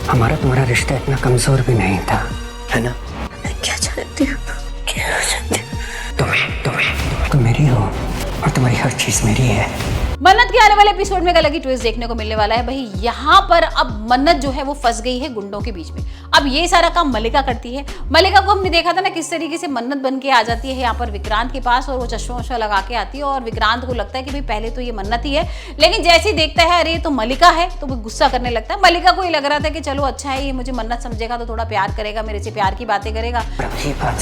हमारा तुम्हारा रिश्ता इतना कमजोर भी नहीं था, है ना? मैं क्या चाहती हूँ, क्या चाहती हूँ? तुम मेरी हो और तुम्हारी हर चीज मेरी है। मन्नत के आने वाले एपिसोड में एक अलग ही ट्विस्ट देखने को मिलने वाला है। भाई यहाँ पर अब मन्नत जो है वो फंस गई है गुंडों के बीच में। अब ये सारा काम मल्लिका करती है। मल्लिका को हमने देखा था ना किस तरीके से मन्नत बन के आ जाती है यहाँ पर विक्रांत के पास, और वो चश्मा वश्मा लगा के आती है, और विक्रांत को लगता है कि भाई पहले तो ये मन्नत ही है, लेकिन जैसे ही देखता है अरे ये तो मल्लिका है तो वो गुस्सा करने लगता है। मल्लिका को ये लग रहा था कि चलो अच्छा है, ये मुझे मन्नत समझेगा तो थोड़ा प्यार करेगा, मेरे से प्यार की बातें करेगा। ये बात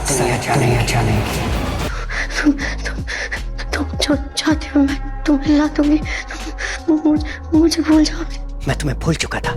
दुनिया जानेगी। तुम जो चाहती हो मैं तुम्हें ला दूंगी, मुझे भूल जाओगे। मैं तुम्हें भूल चुका था।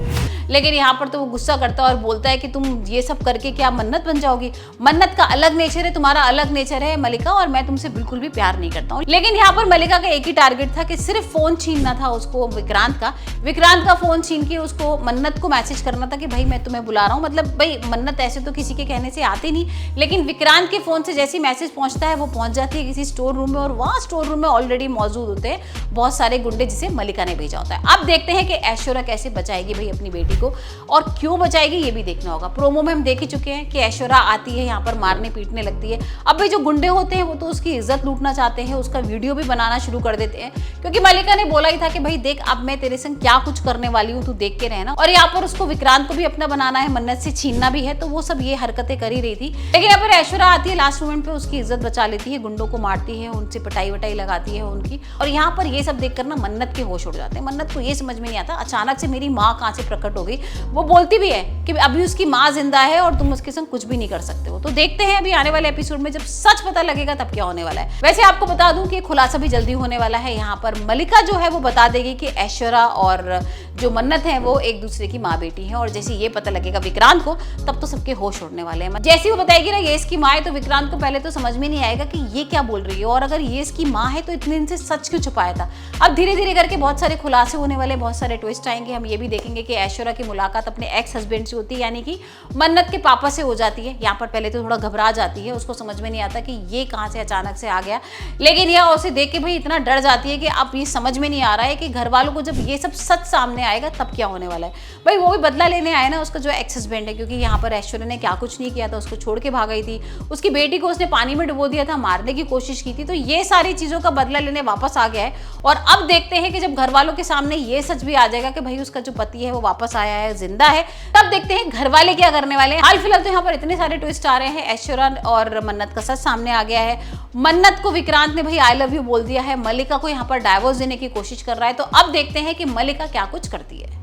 लेकिन यहाँ पर तो वो गुस्सा करता है और बोलता है कि तुम ये सब करके क्या मन्नत बन जाओगी? मन्नत का अलग नेचर है, तुम्हारा अलग नेचर है मल्लिका, और मैं तुमसे बिल्कुल भी प्यार नहीं करता हूँ। लेकिन यहाँ पर मल्लिका का एक ही टारगेट था कि सिर्फ फोन छीनना था उसको विक्रांत का फोन छीन के उसको मन्नत को मैसेज करना था कि भाई मैं तुम्हें बुला रहा हूँ। मतलब भाई मन्नत ऐसे तो किसी के कहने से आती नहीं, लेकिन विक्रांत के फोन से जैसे मैसेज पहुंचता है वो पहुंच जाती है किसी स्टोर रूम में, और वहाँ स्टोर रूम में ऑलरेडी मौजूद होते हैं बहुत सारे गुंडे जिसे मल्लिका ने भेजा होता है। अब देखते हैं कि ऐश्वर्या कैसे बचाएगी भाई अपनी बेटी को, और क्यों बचाएगी ये भी देखना होगा। प्रोमो में हम देख ही चुके हैं कि ऐश्वर्या आती है यहाँ पर मारने पीटने लगती है। अब भाई जो गुंडे होते हैं वो तो उसकी इज्जत लूटना चाहते हैं, उसका वीडियो भी बनाना शुरू कर देते हैं, क्योंकि मल्लिका ने बोला ही था कि भाई देख अब मैं तेरे संग क्या कुछ करने वाली हूँ, तू देख के रहना। और यहाँ पर उसको विक्रांत को भी अपना बनाना है, मन्नत से छीनना भी है, तो वो सब ये हरकतें कर ही रही थी। लेकिन यहाँ पर ऐश्वर्या आती है, लास्ट मोमेंट पे उसकी इज्जत बचा लेती है, गुंडों को मारती है, उनसे पटाई वटाई लगाती है उनकी। और यहाँ पर ये सब देखकर ना मन्नत के होश उड़ जाते हैं। मन्नत को ये समझ में नहीं आता अचानक से मेरी माँ कहाँ से प्रकट हो गई। वो बोलती भी है कि अभी उसकी माँ जिंदा है और तुम उसके संग कुछ भी नहीं कर सकते हो। तो देखते हैं अभी आने वाले एपिसोड में जब सच पता लगेगा तब क्या होने वाला है। वैसे आपको बता दूं कि खुलासा भी जल्दी होने वाला है। यहाँ पर मल्लिका जो है वो बता देगी कि ऐश्वर्या और जो मन्नत है वो एक दूसरे की माँ बेटी है, और जैसे ये पता लगेगा विक्रांत को तब तो सबके होश उड़ने वाले हैं। जैसे वो बताएगी ना ये इसकी माँ है, तो विक्रांत को पहले तो समझ में नहीं आएगा कि ये क्या बोल रही है, और अगर ये इसकी माँ है तो इतने दिन से सच क्यों छुपाया था। अब धीरे धीरे करके बहुत सारे खुलासे होने वाले, बहुत सारे ट्विस्ट आएंगे। हम ये भी देखेंगे कि ऐश्वर्या की मुलाकात अपने एक्स हस्बैंड से होती है, यानी कि मन्नत के पापा से हो जाती है। यहाँ पर पहले तो थोड़ा घबरा जाती है, उसको समझ में नहीं आता कि ये कहाँ से अचानक से आ गया, लेकिन यह उसे देख के भाई इतना डर जाती है कि अब ये समझ में नहीं आ रहा है कि घर वालों को जब ये सब सच सामने आएगा तब क्या होने वाला है। भाई वो भी बदला लेने आए ना उसका जो एक्स हस्बैंड है, क्योंकि यहाँ पर ऐश्वर्या ने क्या कुछ नहीं किया था, उसको छोड़ के भाग गई थी, उसकी बेटी को उसने पानी में डुबो दिया था, मारने की कोशिश की थी, तो ये सारी चीजों का बदला लेने वापस आ गया है। और अब देखते हैं कि जब घर वालों के सामने ये सच भी आ जाएगा कि भाई उसका जो पति है वो वापस आया है, जिंदा है, तब देखते हैं घर वाले क्या करने वाले हैं। हाल फिलहाल तो यहाँ पर इतने सारे ट्विस्ट आ रहे हैं। ऐश्वर्या और मन्नत का सच सामने आ गया है। मन्नत को विक्रांत ने भाई आई लव यू बोल दिया है। मल्लिका को यहाँ पर डाइवोर्स देने की कोशिश कर रहा है। तो अब देखते हैं कि मल्लिका क्या कुछ करती है।